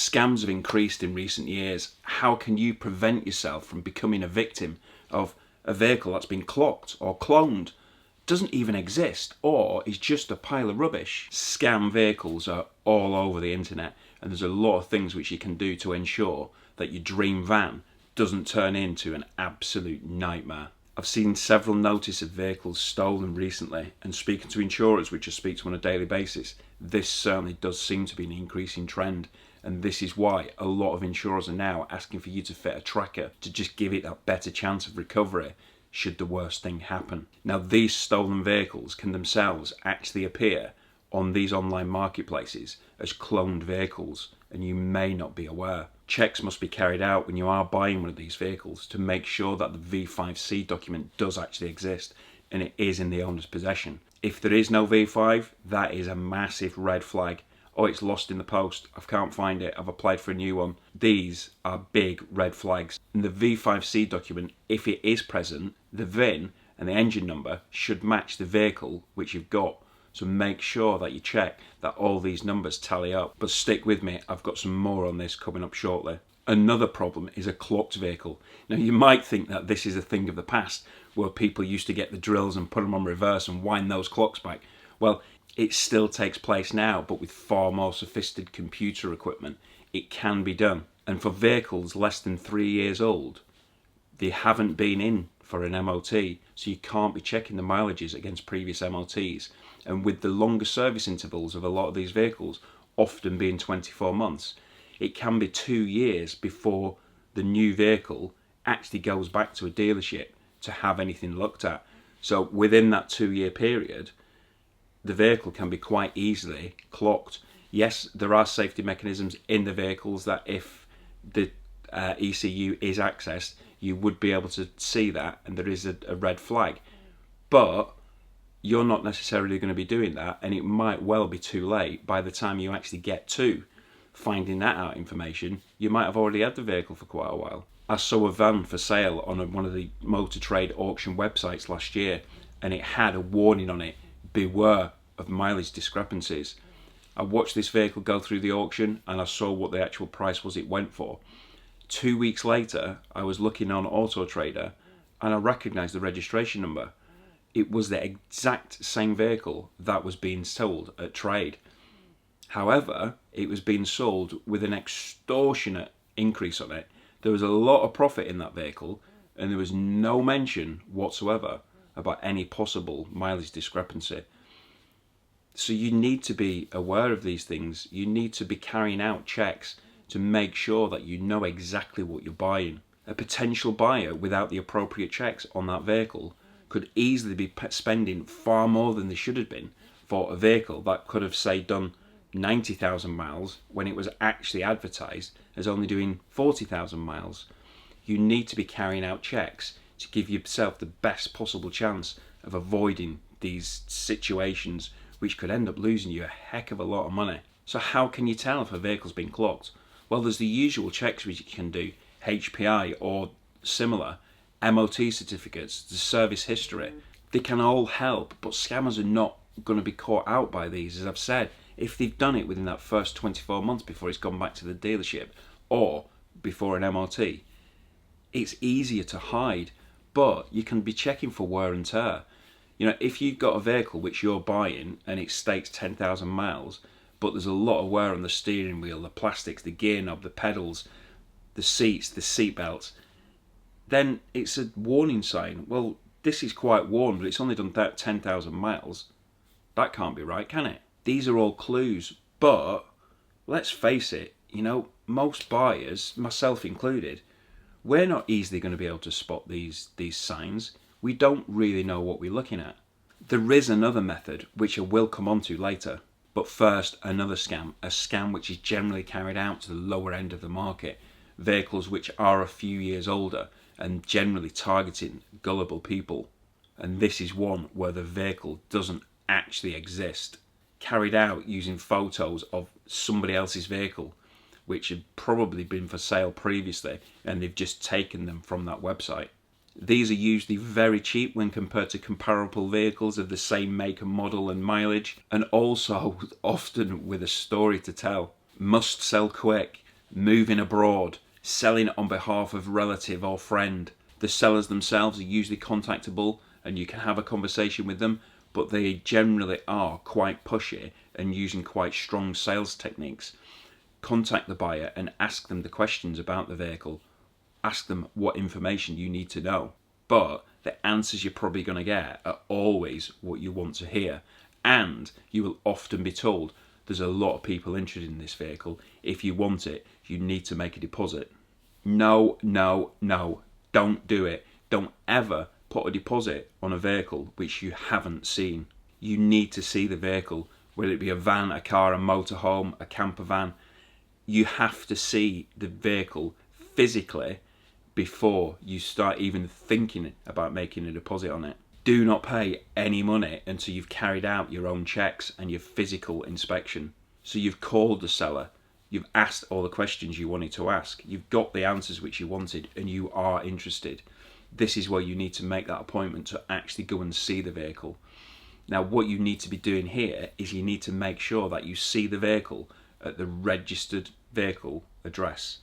Scams have increased in recent years. How can you prevent yourself from becoming a victim of a vehicle that's been clocked or cloned, doesn't even exist, or is just a pile of rubbish? Scam vehicles are all over the internet, and there's a lot of things which you can do to ensure that your dream van doesn't turn into an absolute nightmare. I've seen several notices of vehicles stolen recently, and speaking to insurers, which I speak to on a daily basis, this certainly does seem to be an increasing trend. And this is why a lot of insurers are now asking for you to fit a tracker to just give it that better chance of recovery should the worst thing happen. Now, these stolen vehicles can themselves actually appear on these online marketplaces as cloned vehicles, and you may not be aware. Checks must be carried out when you are buying one of these vehicles to make sure that the V5C document does actually exist and it is in the owner's possession. If there is no V5, that is a massive red flag. Oh, it's lost in the post, I can't find it, I've applied for a new one. These are big red flags. And the V5C document, if it is present, the VIN and the engine number should match the vehicle which you've got. So make sure that you check that all these numbers tally up. But stick with me, I've got some more on this coming up shortly. Another problem is a clocked vehicle. Now, you might think that this is a thing of the past, where people used to get the drills and put them on reverse and wind those clocks back. Well, it still takes place now, but with far more sophisticated computer equipment. It can be done. And for vehicles less than 3 years old, they haven't been in for an MOT, so you can't be checking the mileages against previous MOTs. And with the longer service intervals of a lot of these vehicles, often being 24 months, it can be 2 years before the new vehicle actually goes back to a dealership to have anything looked at. So within that 2-year period, the vehicle can be quite easily clocked. Yes, there are safety mechanisms in the vehicles that if the ECU is accessed, you would be able to see that and there is a red flag. But you're not necessarily going to be doing that, and it might well be too late. By the time you actually get to finding that out information, you might have already had the vehicle for quite a while. I saw a van for sale on one of the motor trade auction websites last year, and it had a warning on it: beware of mileage discrepancies. I watched this vehicle go through the auction and I saw what the actual price was it went for. 2 weeks later, I was looking on Auto Trader and I recognised the registration number. It was the exact same vehicle that was being sold at trade. However, it was being sold with an extortionate increase on it. There was a lot of profit in that vehicle, and there was no mention whatsoever about any possible mileage discrepancy. So you need to be aware of these things. You need to be carrying out checks to make sure that you know exactly what you're buying. A potential buyer without the appropriate checks on that vehicle could easily be spending far more than they should have been for a vehicle that could have, say, done 90,000 miles when it was actually advertised as only doing 40,000 miles. You need to be carrying out checks to give yourself the best possible chance of avoiding these situations which could end up losing you a heck of a lot of money. So how can you tell if a vehicle's been clocked? Well, there's the usual checks which you can do, HPI or similar, MOT certificates, the service history. They can all help, but scammers are not going to be caught out by these. As I've said, if they've done it within that first 24 months before it's gone back to the dealership or before an MOT, it's easier to hide, but you can be checking for wear and tear. You know, if you've got a vehicle which you're buying and it states 10,000 miles, but there's a lot of wear on the steering wheel, the plastics, the gear knob, the pedals, the seats, the seat belts, then it's a warning sign. Well, this is quite worn, but it's only done 10,000 miles. That can't be right, can it? These are all clues, but let's face it, you know, most buyers, myself included, we're not easily going to be able to spot these signs. We don't really know what we're looking at. There is another method, which I will come on to later. But first, another scam, a scam which is generally carried out to the lower end of the market, vehicles which are a few years older and generally targeting gullible people. And this is one where the vehicle doesn't actually exist, carried out using photos of somebody else's vehicle, which had probably been for sale previously, and they've just taken them from that website. These are usually very cheap when compared to comparable vehicles of the same make and model and mileage, and also often with a story to tell. Must sell quick. moving abroad, selling on behalf of relative or friend. The sellers themselves are usually contactable and you can have a conversation with them, but they generally are quite pushy and using quite strong sales techniques. Contact the buyer and ask them the questions about the vehicle. Ask them what information you need to know. But the answers you're probably going to get are always what you want to hear. And you will often be told there's a lot of people interested in this vehicle. If you want it, you need to make a deposit. No, no, no. Don't do it. Don't ever put a deposit on a vehicle which you haven't seen. You need to see the vehicle, whether it be a van, a car, a motorhome, a campervan. You have to see the vehicle physically before you start even thinking about making a deposit on it. Do not pay any money until you've carried out your own checks and your physical inspection. So you've called the seller, you've asked all the questions you wanted to ask, you've got the answers which you wanted, and you are interested. This is where you need to make that appointment to actually go and see the vehicle. Now, what you need to be doing here is you need to make sure that you see the vehicle at the registered vehicle address,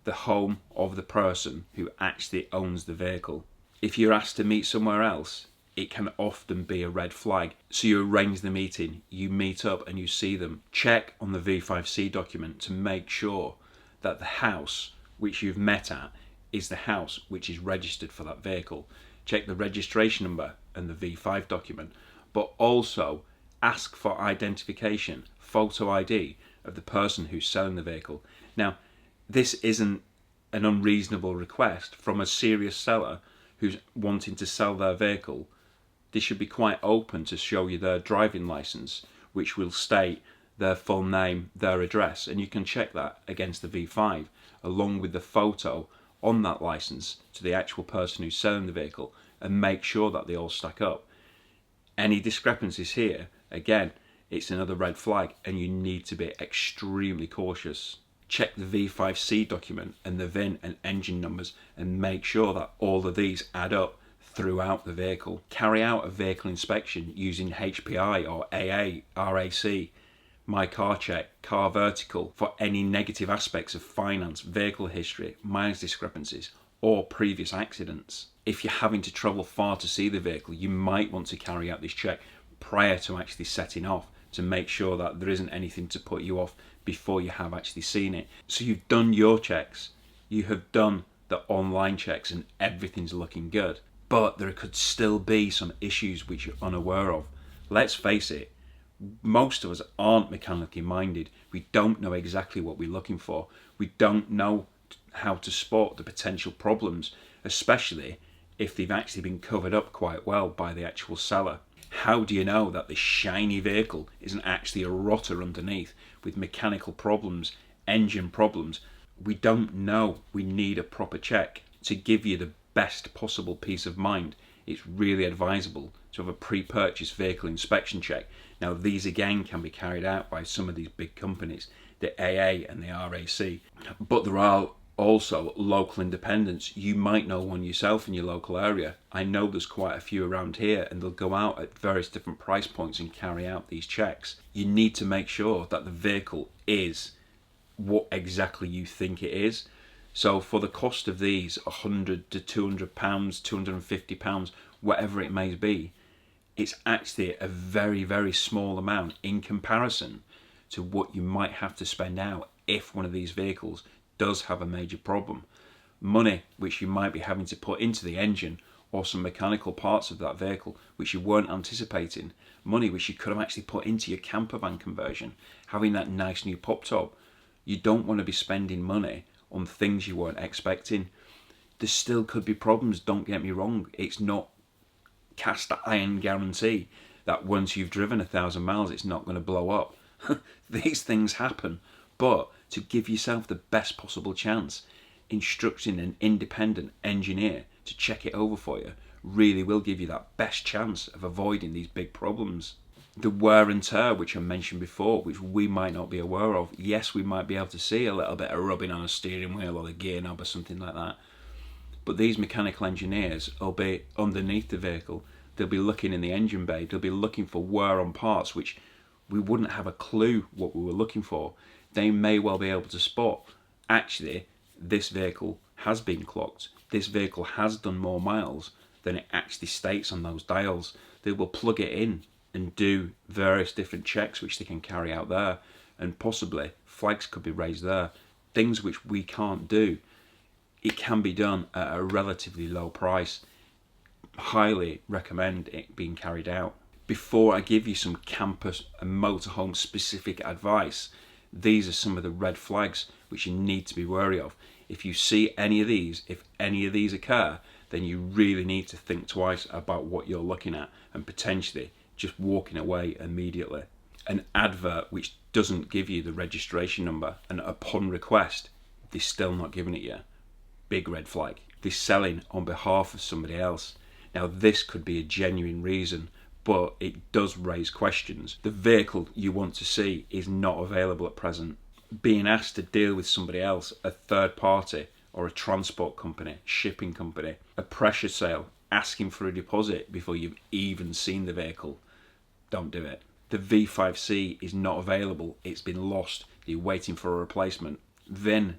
the home of the person who actually owns the vehicle. If you're asked to meet somewhere else, it can often be a red flag. So you arrange the meeting, you meet up and you see them. Check on the V5C document to make sure that the house which you've met at is the house which is registered for that vehicle. Check the registration number and the V5 document, but also ask for identification, photo ID of the person who's selling the vehicle. Now, this isn't an unreasonable request from a serious seller who's wanting to sell their vehicle. They should be quite open to show you their driving license, which will state their full name, their address, and you can check that against the V5 along with the photo on that license to the actual person who's selling the vehicle and make sure that they all stack up. Any discrepancies here, again, it's another red flag and you need to be extremely cautious. Check the V5C document and the VIN and engine numbers and make sure that all of these add up throughout the vehicle. Carry out a vehicle inspection using HPI or AA, RAC, My Car Check, Car Vertical for any negative aspects of finance, vehicle history, mileage discrepancies or previous accidents. If you're having to travel far to see the vehicle, you might want to carry out this check prior to actually setting off to make sure that there isn't anything to put you off before you have actually seen it. So you've done your checks, you have done the online checks and everything's looking good. But there could still be some issues which you're unaware of. Let's face it, most of us aren't mechanically minded. We don't know exactly what we're looking for. We don't know how to spot the potential problems, especially if they've actually been covered up quite well by the actual seller. How do you know that the shiny vehicle isn't actually a rotter underneath with mechanical problems, engine problems? We don't know. We need a proper check to give you the best possible peace of mind. It's really advisable to have a pre-purchase vehicle inspection check. Now, these again can be carried out by some of these big companies, the AA and the RAC, but there are also local independents. You might know one yourself in your local area. I know there's quite a few around here and they'll go out at various different price points and carry out these checks. You need to make sure that the vehicle is what exactly you think it is. So for the cost of these £100 to £200, £250, whatever it may be, it's actually a very, very small amount in comparison to what you might have to spend out if one of these vehicles does have a major problem. Money which you might be having to put into the engine or some mechanical parts of that vehicle which you weren't anticipating. Money which you could have actually put into your campervan conversion, having that nice new pop top. You don't want to be spending money on things you weren't expecting. There still could be problems, don't get me wrong. It's not cast iron guarantee that once you've driven 1,000 miles it's not going to blow up. These things happen, but to give yourself the best possible chance, instructing an independent engineer to check it over for you really will give you that best chance of avoiding these big problems. The wear and tear, which I mentioned before, which we might not be aware of. Yes, we might be able to see a little bit of rubbing on a steering wheel or the gear knob or something like that. But these mechanical engineers will be underneath the vehicle. They'll be looking in the engine bay. They'll be looking for wear on parts, which we wouldn't have a clue what we were looking for. They may well be able to spot actually this vehicle has been clocked. This vehicle has done more miles than it actually states on those dials. They will plug it in and do various different checks which they can carry out there, and possibly flags could be raised there. Things which we can't do. It can be done at a relatively low price. Highly recommend it being carried out. Before I give you some camper and motorhome specific advice, these are some of the red flags which you need to be wary of. If you see any of these, if any of these occur, then you really need to think twice about what you're looking at and potentially just walking away immediately. An advert which doesn't give you the registration number, and upon request they're still not giving it you, big red flag. They're selling on behalf of somebody else. Now this could be a genuine reason, but it does raise questions. The vehicle you want to see is not available at present. Being asked to deal with somebody else, a third party or a transport company, shipping company, a pressure sale, asking for a deposit before you've even seen the vehicle, don't do it. The V5C is not available, it's been lost, you're waiting for a replacement. VIN,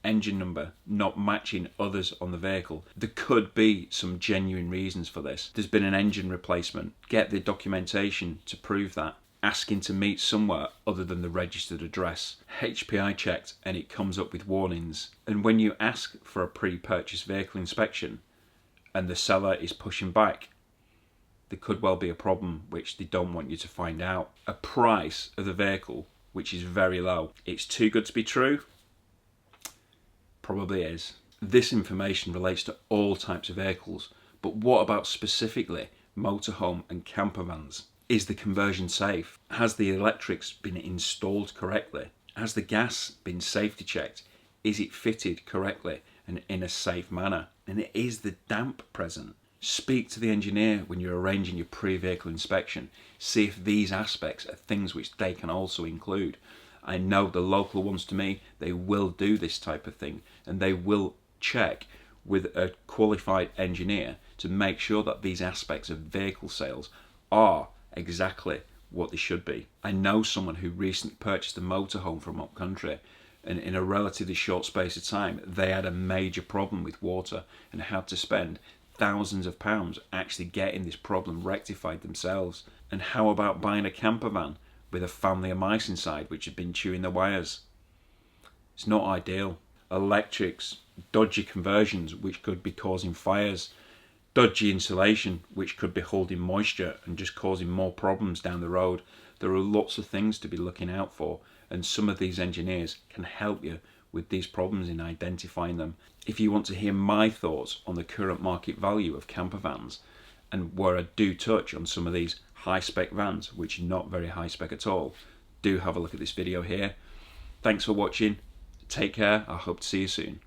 engine number, not matching others on the vehicle. There could be some genuine reasons for this. There's been an engine replacement. Get the documentation to prove that. Asking to meet somewhere other than the registered address. HPI checked and it comes up with warnings. And when you ask for a pre-purchase vehicle inspection and the seller is pushing back, there could well be a problem which they don't want you to find out. A price of the vehicle which is very low. It's too good to be true? Probably is. This information relates to all types of vehicles, but what about specifically motorhome and campervans? Is the conversion safe? Has the electrics been installed correctly? Has the gas been safety checked? Is it fitted correctly and in a safe manner? And is the damp present? Speak to the engineer when you're arranging your pre-vehicle inspection. See if these aspects are things which they can also include. I know the local ones to me, they will do this type of thing, and they will check with a qualified engineer to make sure that these aspects of vehicle sales are exactly what they should be. I know someone who recently purchased a motorhome from up country, and in a relatively short space of time they had a major problem with water and had to spend thousands of pounds actually getting this problem rectified themselves. And how about buying a camper van with a family of mice inside which have been chewing the wires? It's not ideal. Electrics, dodgy conversions which could be causing fires, dodgy insulation which could be holding moisture and just causing more problems down the road. There are lots of things to be looking out for, and some of these engineers can help you with these problems in identifying them. If you want to hear my thoughts on the current market value of camper vans, and where I do touch on some of these high spec vans which are not very high spec at all, do have a look at this video here. Thanks for watching. Take care. I hope to see you soon.